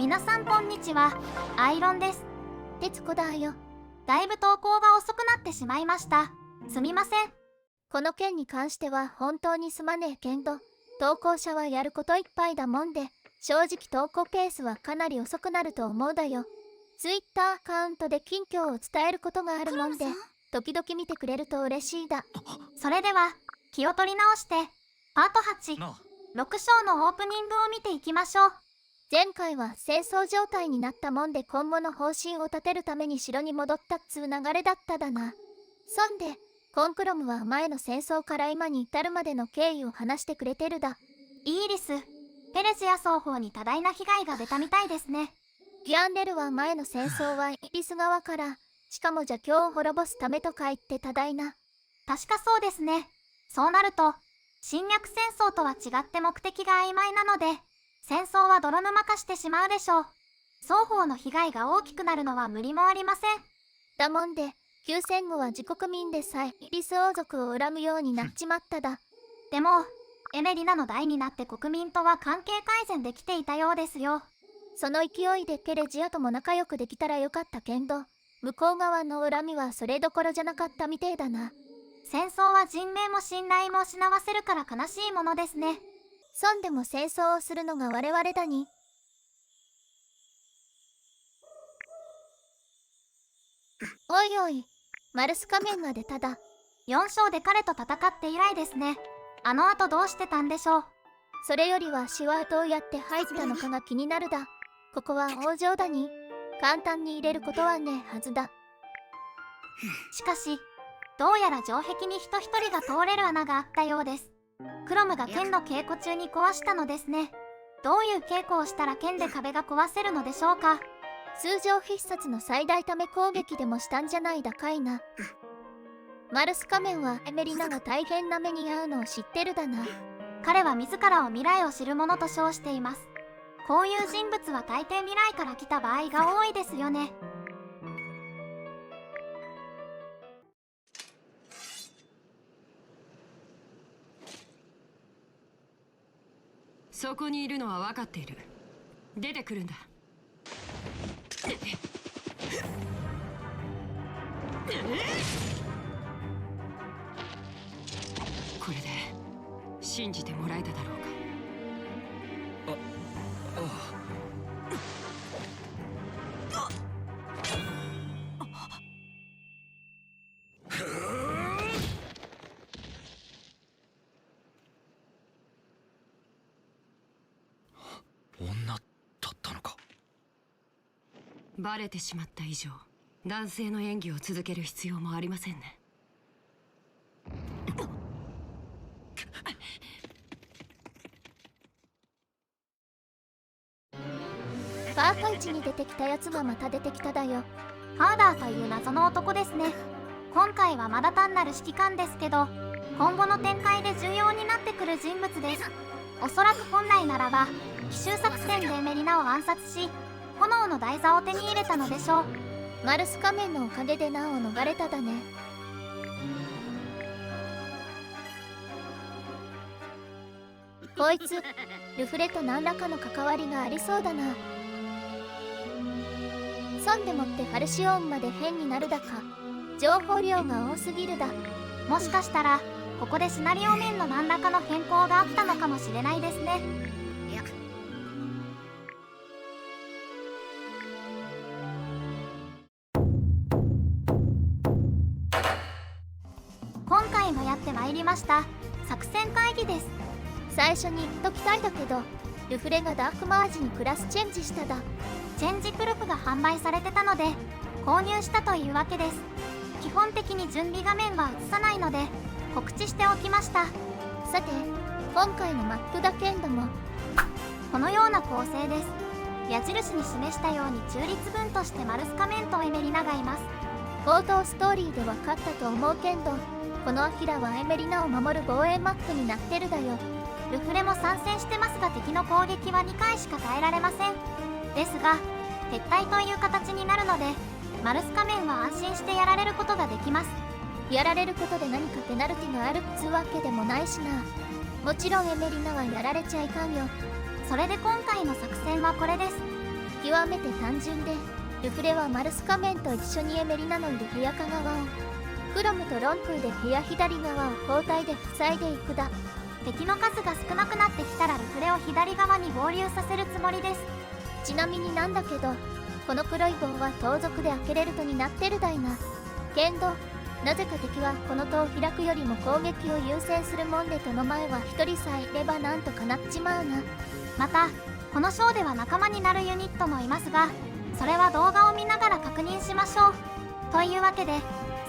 皆さんこんにちは、アイロンです。徹子だよ。だいぶ投稿が遅くなってしまいました。すみません。この件に関しては本当にすまねえけんど、投稿者はやることいっぱいだもんで、正直投稿ペースはかなり遅くなると思うだよ。Twitter アカウントで近況を伝えることがあるもんで、時々見てくれると嬉しいだ。それでは、気を取り直して、パート8、6章のオープニングを見ていきましょう。前回は戦争状態になったもんで今後の方針を立てるために城に戻ったっつう流れだっただな。そんで、コンクロムは前の戦争から今に至るまでの経緯を話してくれてるだ。イーリス、ペレジア双方に多大な被害が出たみたいですね。ギャンデルは前の戦争はイギリス側から、しかも邪教を滅ぼすためとか言って多大な。確かそうですね。そうなると、侵略戦争とは違って目的が曖昧なので、戦争は泥沼化してしまうでしょう。双方の被害が大きくなるのは無理もありません。だもんで、休戦後は自国民でさえイギリス王族を恨むようになっちまっただ。でも、エメリナの代になって国民とは関係改善できていたようですよ。その勢いでペレジアとも仲良くできたらよかったけんど、向こう側の恨みはそれどころじゃなかったみてえだな。戦争は人命も信頼も失わせるから悲しいものですね。そんでも戦争をするのが我々だに。おいおい、マルス仮面が出ただ。4章で彼と戦って以来ですね。あの後どうしてたんでしょう。それよりはシワートをやって入ったのかが気になるだ。ここは王城だに。簡単に入れることはねえはずだ。しかし、どうやら城壁に人一人が通れる穴があったようです。クロムが剣の稽古中に壊したのですね。どういう稽古をしたら剣で壁が壊せるのでしょうか。通常必殺の最大ため攻撃でもしたんじゃないだかいな。マルス仮面はエメリナが大変な目に遭うのを知ってるだな。彼は自らを未来を知る者と称しています。こういう人物は大抵未来から来た場合が多いですよね。そこにいるのは分かっている。出てくるんだ。これで信じてもらえただろうか。女だったのか。バレてしまった以上、男性の演技を続ける必要もありませんね。パート1に出てきたやつがまた出てきただよ。ハーダーという謎の男ですね。今回はまだ単なる指揮官ですけど、今後の展開で重要になってくる人物です。おそらく本来ならば奇襲作戦でエメリナを暗殺し、炎の台座を手に入れたのでしょう。マルス仮面のおかげで難を逃れただね。こいつルフレと何らかの関わりがありそうだな。そんでもってファルシオンまで変になるだか。情報量が多すぎるだ。もしかしたらここでシナリオ面の何らかの変更があったのかもしれないですね。今回もやってまいりました作戦会議です。最初に言っときたいだけど、ルフレがダークマージにクラスチェンジしただ。チェンジクルフが販売されてたので購入したというわけです。基本的に準備画面は映さないので告知しておきました。さて、今回のマップだけんどもこのような構成です。矢印に示したように中立軍としてマルス仮面とエメリナがいます。冒頭ストーリーで分かったと思うけんど、このアキラはエメリナを守る防衛マップになってるだよ。ルフレも参戦してますが敵の攻撃は2回しか耐えられません。ですが撤退という形になるのでマルス仮面は安心してやられることができます。やられることで何かペナルティがあるっつうわけでもないしな。もちろんエメリナはやられちゃいかんよ。それで今回の作戦はこれです。極めて単純で、ルフレはマルス仮面と一緒にエメリナのいる部屋か側を、クロムとロンクーで部屋左側を交代で塞いでいくだ。敵の数が少なくなってきたらルフレを左側に合流させるつもりです。ちなみになんだけど、この黒い棒は盗賊で開けれるとになってるだいな。けんどなぜか敵はこの戸を開くよりも攻撃を優先するもんで、戸の前は一人さえいればなんとかなっちまうな。またこのショーでは仲間になるユニットもいますが、それは動画を見ながら確認しましょう。というわけで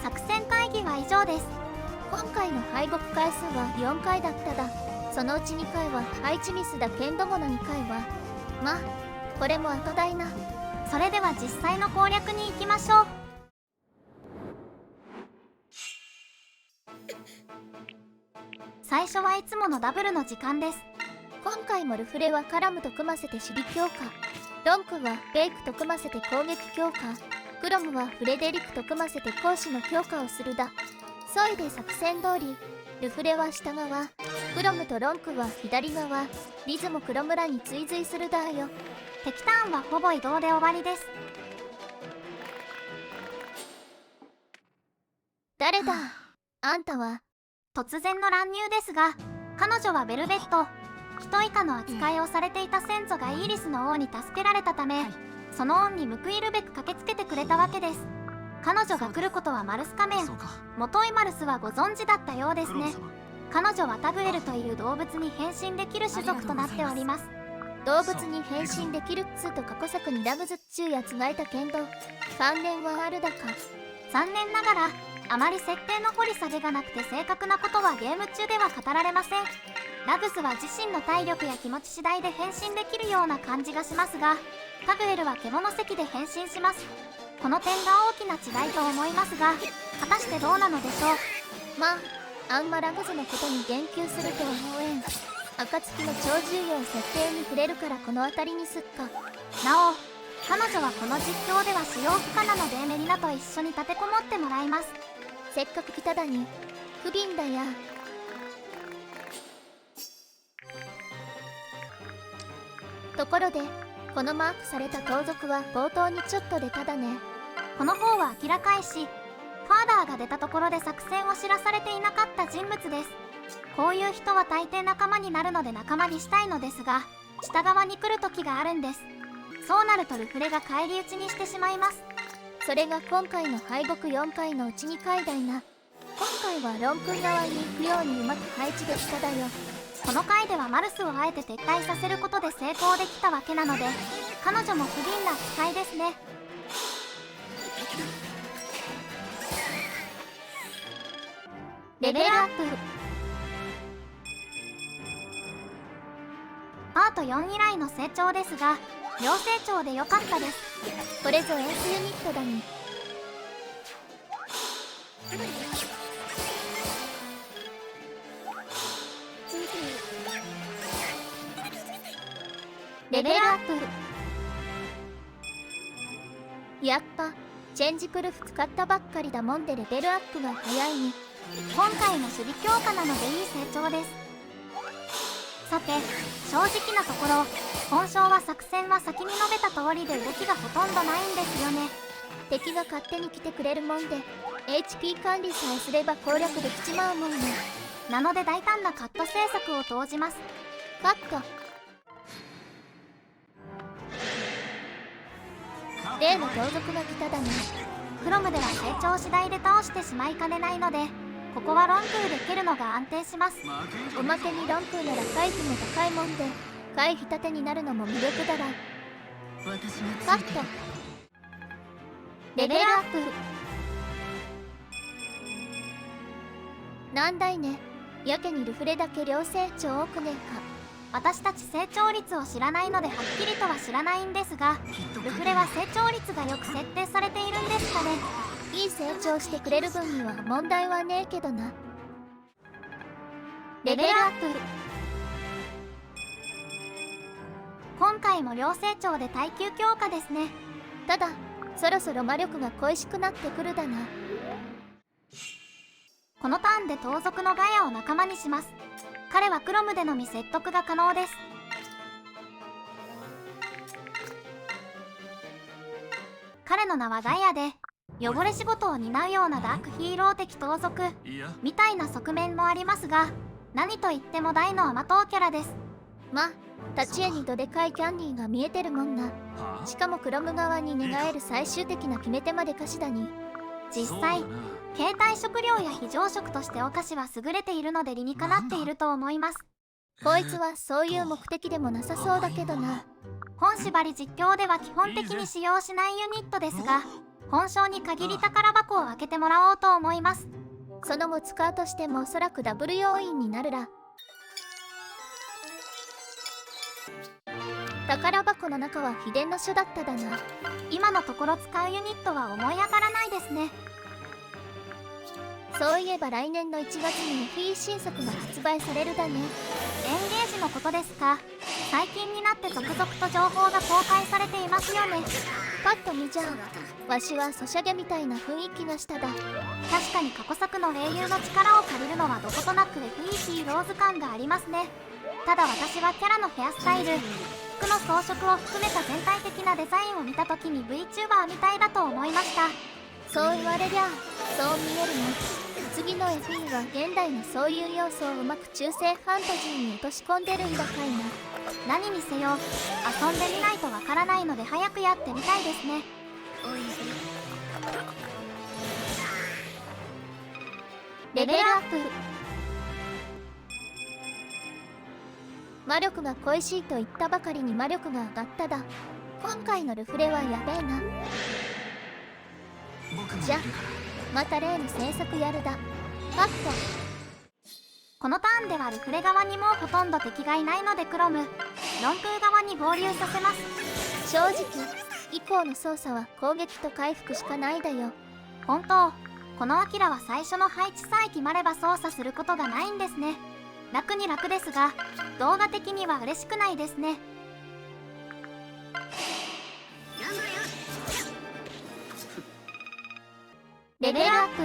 作戦会議は以上です。今回の敗北回数は4回だっただ。そのうち2回は配置ミスだけんどもの2回はまあこれも後だいな。それでは実際の攻略に行きましょう。最初はいつものダブルの時間です。今回もルフレはカラムと組ませて守備強化、ロンクはベイクと組ませて攻撃強化、クロムはフレデリクと組ませて攻守の強化をするだ。そいで作戦通り、ルフレは下側、クロムとロンクは左側、リズもクロムらに追随するだよ。敵ターンはほぼ移動で終わりです。誰だあんたは。突然の乱入ですが、彼女はベルベット、人以下の扱いをされていた先祖がイーリスの王に助けられたため、その恩に報いるべく駆けつけてくれたわけです。彼女が来ることはマルス仮面、元イマルスはご存知だったようですね。彼女はタグエルという動物に変身できる種族となっております。動物に変身できるっつーと過去作にラムズっちゅうやつがいたけんど、関連はあるだか。残念ながらあまり設定の掘り下げがなくて正確なことはゲーム中では語られません。ラグズは自身の体力や気持ち次第で変身できるような感じがしますが、タグエルは獣石で変身します。この点が大きな違いと思いますが、果たしてどうなのでしょう。まあ、あんまラグズのことに言及するとは思えん。暁の超重要設定に触れるからこの辺りにすっか。なお、彼女はこの実況では使用不可なのでメリナと一緒に立てこもってもらいます。せっかく来ただに不憫だや。ところでこのマークされた盗賊は冒頭にちょっと出ただね。この方は明らかいし、ファーダーが出たところで作戦を知らされていなかった人物です。こういう人は大抵仲間になるので仲間にしたいのですが、下側に来る時があるんです。そうなるとルフレが返り討ちにしてしまいます。それが今回の敗北4回のうち2回だいな。今回はロン君側に行くようにうまく配置できただよ。この回ではマルスをあえて撤退させることで成功できたわけなので、彼女も不憫な使いですね。レベルアップ。パート4以来の成長ですが、両成長で良かったです。これぞエースユニットだに。レベルアップ。やっぱチェンジクルフ使ったばっかりだもんでレベルアップが早いに。今回も守備強化なのでいい成長です。さて、正直なところ本性は作戦は先に述べた通りで動きがほとんどないんですよね。敵が勝手に来てくれるもんで HP 管理さえすれば攻略できちまうもんね。なので大胆なカット制作を投じます。カット。例の盗賊が来ただね。クロムでは成長次第で倒してしまいかねないので、ここはロンクーで蹴るのが安定します。おまけにロンクーなら回避も高いもんで回避盾になるのも魅力だら。カット。レベルアップ。なんだいね、やけにルフレだけ両成長多くねえか。私たち成長率を知らないのではっきりとは知らないんですが、ルフレは成長率がよく設定されているんですかね。いい成長してくれる分には問題はねえけどな。レベルアップ。今回も両成長で耐久強化ですね。ただそろそろ魔力が恋しくなってくるだな。このターンで盗賊のガヤを仲間にします。彼はクロムでのみ説得が可能です。彼の名はガイアで、汚れ仕事を担うようなダークヒーロー的盗賊みたいな側面もありますが、何と言っても大の甘党キャラです。ま、立ち絵にどでかいキャンディーが見えてるもんな。しかもクロム側に寝返る最終的な決め手まで菓子だに。実際携帯食料や非常食としてお菓子は優れているので理にかなっていると思います。こいつはそういう目的でもなさそうだけどな。本縛り実況では基本的に使用しないユニットですが、本性に限り宝箱を開けてもらおうと思います。その後使うとしてもおそらくダブル要員になるら。宝箱の中は秘伝の書だっただな。今のところ使うユニットは思い当たらないですね。そういえば来年の1月に FE 新作が発売されるだね。エンゲージのことですか。最近になって続々と情報が公開されていますよね。パッと見じゃわしはソシャゲみたいな雰囲気がしただ。確かに過去作の英雄の力を借りるのはどことなく FE ヒーローズ感がありますね。ただ私はキャラのヘアスタイル、服の装飾を含めた全体的なデザインを見た時に VTuber みたいだと思いました。そう言われりゃそう見えるね。次の FE は現代のそういう要素をうまく中世ファンタジーに落とし込んでるんだかいな。何にせよ遊んでみないとわからないので早くやってみたいですね。レベルアップ。魔力が恋しいと言ったばかりに魔力が上がっただ。今回のルフレはやべえな。じゃまた例の制作やるだ。パッと。このターンではルフレ側にもほとんど敵がいないのでクロム、ロン空側に合流させます。正直以降の操作は攻撃と回復しかないだよ。本当、このアキラは最初の配置さえ決まれば操作することがないんですね。楽に楽ですが動画的には嬉しくないですね。レベルアップ。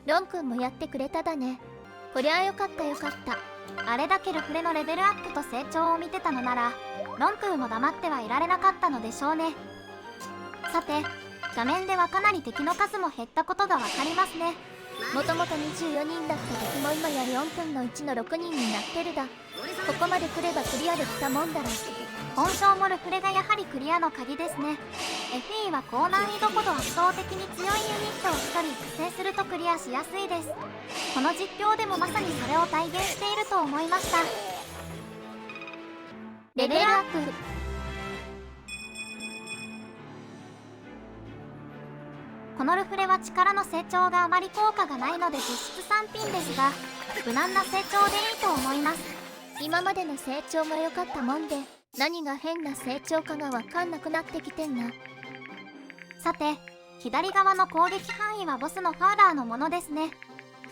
ロンくんもやってくれただね。こりゃよかったよかった。あれだけルフレのレベルアップと成長を見てたのならロンクーも黙ってはいられなかったのでしょうね。さて画面ではかなり敵の数も減ったことがわかりますね。もともと24人だった敵も今や4分の1の6人になってるだ。ここまで来ればクリアできたもんだろ。本性もルフレがやはりクリアの鍵ですね。FE は高難易度ほど圧倒的に強いユニットを1人育成するとクリアしやすいです。この実況でもまさにそれを体現していると思いました。レベルアップ。このルフレは力の成長があまり効果がないので実質3品ですが無難な成長でいいと思います。今までの成長が良かったもんで何が変な成長かが分かんなくなってきてんな。さて左側の攻撃範囲はボスのファーダーのものですね。フ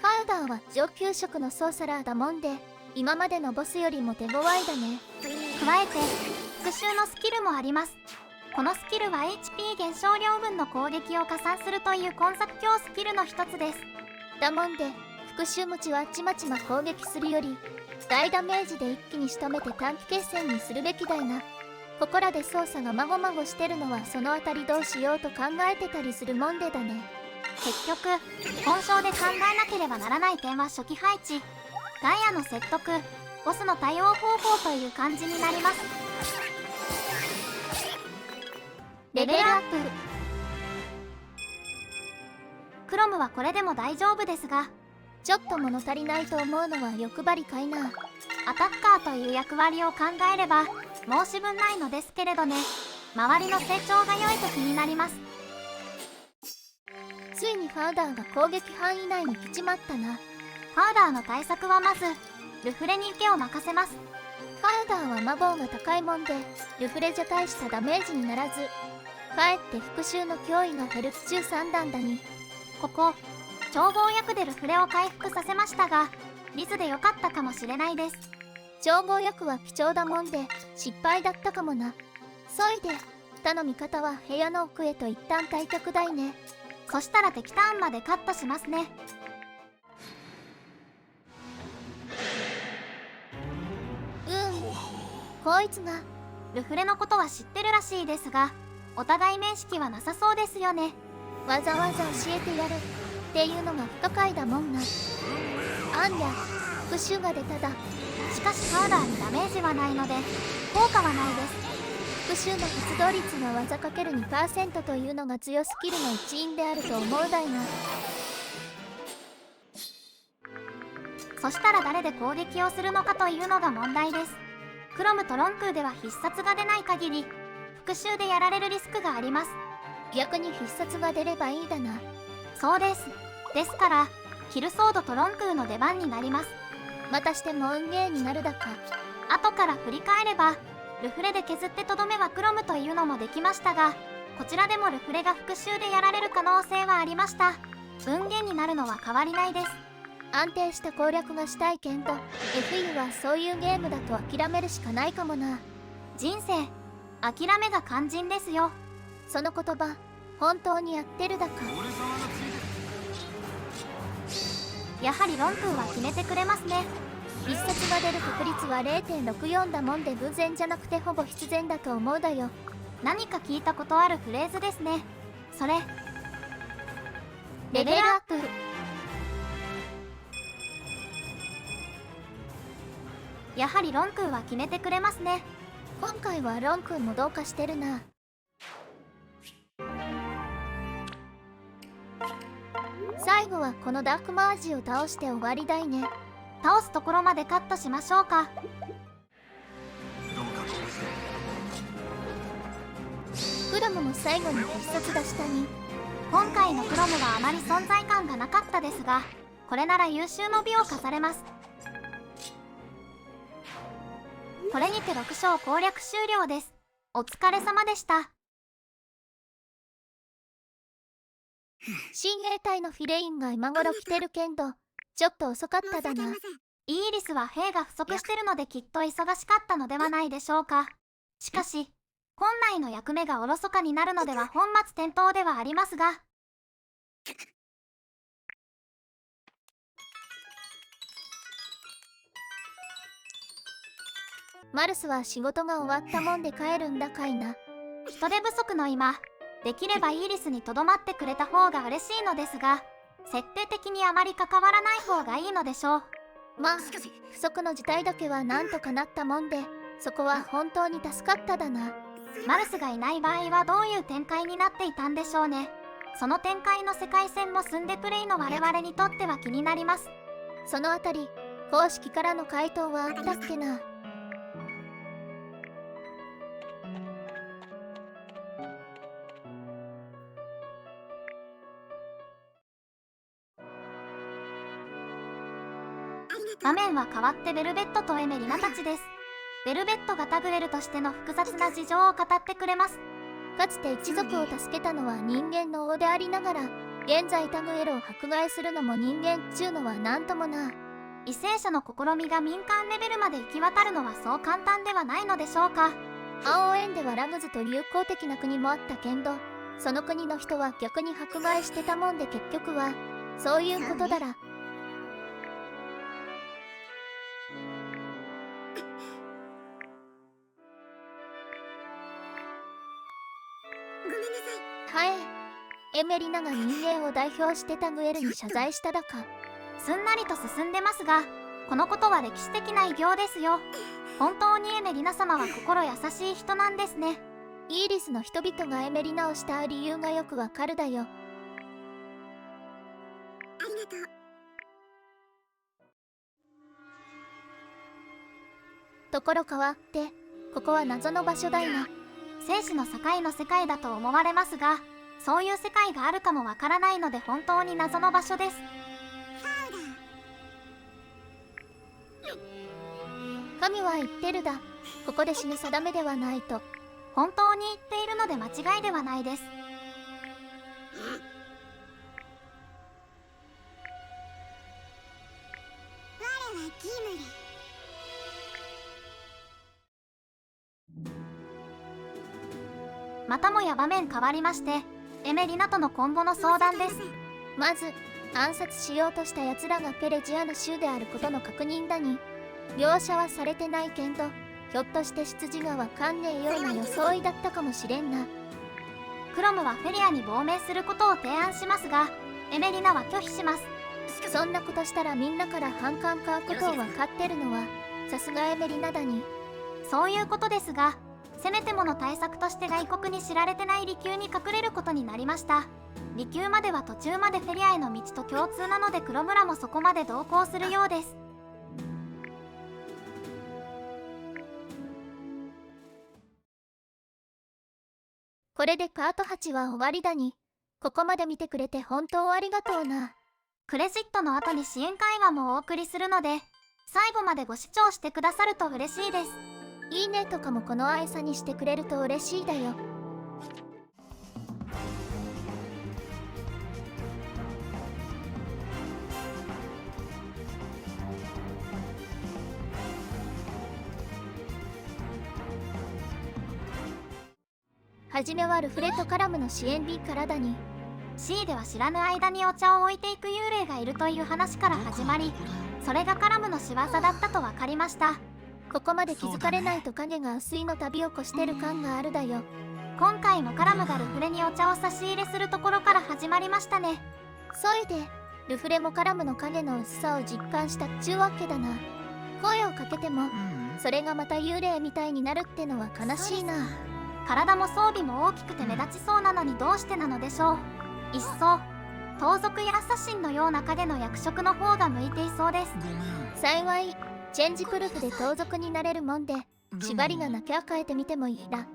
ァーダーは上級職のソーサラーだもんで今までのボスよりも手強いだね。加えて復讐のスキルもあります。このスキルは HP 減少量分の攻撃を加算するという今作強スキルの一つです。だもんで復讐持ちはちまちま攻撃するより大ダメージで一気に仕留めて短期決戦にするべきだいな。ここらで操作がまごまごしてるのはそのあたりどうしようと考えてたりするもんでだね。結局本性で考えなければならない点は初期配置、ガイアの説得、ボスの対応方法という感じになります。レベルアップ。クロムはこれでも大丈夫ですがちょっと物足りないと思うのは欲張りかいな。アタッカーという役割を考えれば申し分ないのですけれどね。周りの成長が良いと気になります。ついにファーダーが攻撃範囲内に来ちまったな。ファーダーの対策はまずルフレに受けを任せます。ファーダーは魔法が高いもんでルフレじゃ大したダメージにならずかえって復讐の脅威が減る13段だに。ここ調合薬でルフレを回復させましたがリズで良かったかもしれないです。調合薬は貴重だもんで失敗だったかもな。そいで他の味方は部屋の奥へと一旦退却だいね。そしたら敵ターンまでカットしますね。こいつが。ルフレのことは知ってるらしいですが、お互い面識はなさそうですよね。わざわざ教えてやるっていうのが不可解だもんな。あんりゃ復讐が出ただ。しかしパウダーにダメージはないので効果はないです。復讐の発動率が技 ×2% というのが強スキルの一因であると思うだいな。そしたら誰で攻撃をするのかというのが問題です。クロムとロンクーでは必殺が出ない限り復讐でやられるリスクがあります。逆に必殺が出ればいいだな。そうです。ですからキルソードとロンクーの出番になります。またしても運ゲーになるだか。後から振り返ればルフレで削ってとどめはクロムというのもできましたが、こちらでもルフレが復讐でやられる可能性はありました。運ゲーになるのは変わりないです。安定した攻略がしたいけんど FU はそういうゲームだと諦めるしかないかもな。人生諦めが肝心ですよ。その言葉本当にやってるだか。やはりロンクーは決めてくれますね。必殺が出る確率は 0.64 だもんで偶然じゃなくてほぼ必然だと思うだよ。何か聞いたことあるフレーズですね。それレベルアップ。やはりロンクーは決めてくれますね。今回はロンくんもどうかしてるな。最後はこのダークマージを倒して終わりだいね。倒すところまでカットしましょうか。クロムも最後に必殺出したに。今回のクロムはあまり存在感がなかったですが、これなら優秀の美を課されます。これにて6章攻略終了です。お疲れ様でした。親衛隊のフィレインが今頃来てるけんど、ちょっと遅かっただな。イーリスは兵が不足してるのできっと忙しかったのではないでしょうか。しかし本来の役目がおろそかになるのでは本末転倒ではありますが。マルスは仕事が終わったもんで帰るんだかいな。人手不足の今、できればイーリスにとどまってくれた方が嬉しいのですが、設定的にあまり関わらない方がいいのでしょう。まあ不測の事態だけはなんとかなったもんで、そこは本当に助かっただな。マルスがいない場合はどういう展開になっていたんでしょうね。その展開の世界線もスンデプレイの我々にとっては気になります。そのあたり公式からの回答はあったっけな。画面は変わってベルベットとエメリナたちです。ベルベットがタグエルとしての複雑な事情を語ってくれます。かつて一族を助けたのは人間の王でありながら、現在タグエルを迫害するのも人間っちゅうのはなんともな。為政者の試みが民間レベルまで行き渡るのはそう簡単ではないのでしょうか。青縁ではラグズと友好的な国もあったけんど、その国の人は逆に迫害してたもんで結局はそういうことだら。はい、エメリナが人間を代表してタグエルに謝罪しただか。すんなりと進んでますが、このことは歴史的な偉業ですよ。本当にエメリナ様は心優しい人なんですね。イーリスの人々がエメリナを慕う理由がよくわかるだよ。ありがとう。ところ変わって、ここは謎の場所だいな。生死の境の世界だと思われますが、そういう世界があるかもわからないので本当に謎の場所です。神は言ってるだ。ここで死ぬ定めではないと。本当に言っているので間違いではないです。我はギムリ。またもや場面変わりまして、エメリナとの今後の相談です。まず暗殺しようとした奴らがペレジアの州であることの確認だに。描写はされてないけんど、ひょっとして執事がわかんねえような装いだったかもしれんな。クロムはフェリアに亡命することを提案しますが、エメリナは拒否します。そんなことしたらみんなから反感買うことを分かってるのはさすがエメリナだに。そういうことですが、せめてもの対策として外国に知られてない離宮に隠れることになりました。離宮までは途中までフェリアへの道と共通なので、クロムらもそこまで同行するようです。これでパート8は終わりだに。ここまで見てくれて本当ありがとうな。クレジットの後に支援会話もお送りするので、最後までご視聴してくださると嬉しいです。いいねとかもこの愛さにしてくれると嬉しいだよ。はじめはルフレとカラムの支援 B からだに。 C では知らぬ間にお茶を置いていく幽霊がいるという話から始まり、それがカラムの仕業だったと分かりました。ここまで気づかれないと影が薄いの旅を越してる感があるだよ。今回もカラムがルフレにお茶を差し入れするところから始まりましたね。そいでルフレもカラムの影の薄さを実感したっちゅうわけだな。声をかけてもそれがまた幽霊みたいになるってのは悲しいな。体も装備も大きくて目立ちそうなのにどうしてなのでしょう。いっそ盗賊やアサシンのような影の役職の方が向いていそうです。幸いチェンジプルフで盗賊になれるもんで、縛りがなきゃ変えてみてもいいだ。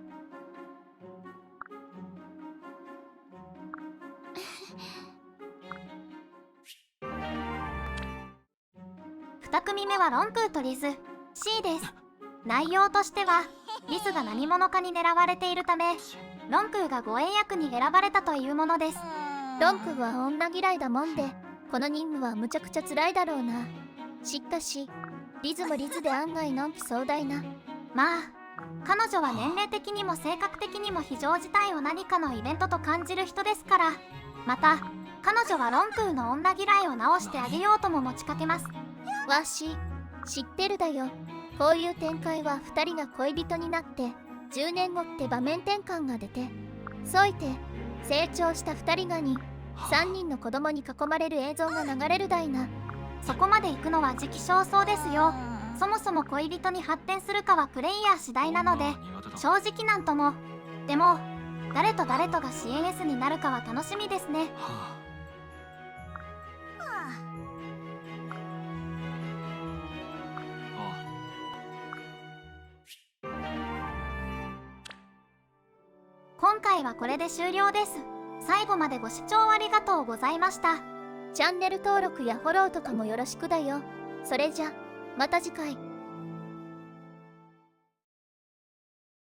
2組目はロンプーとリズ C です。内容としてはリズが何者かに狙われているため、ロンプーが護衛役に選ばれたというものです。ロンプーは女嫌いだもんで、この任務はむちゃくちゃ辛いだろうな。しかしリズもリズで案外のんき壮大な。まあ彼女は年齢的にも性格的にも非常事態を何かのイベントと感じる人ですから。また彼女はロンプーの女嫌いを直してあげようとも持ちかけます。わし知ってるだよ。こういう展開は2人が恋人になって10年後って場面転換が出て、そいて成長した2人がに3人の子供に囲まれる映像が流れるだいな。そこまで行くのは時期尚早ですよ。そもそも恋人に発展するかはプレイヤー次第なので正直なんとも。でも誰と誰とが支援 S になるかは楽しみですね。今回はこれで終了です。最後までご視聴ありがとうございました。チャンネル登録やフォローとかもよろしくだよ。それじゃまた次回。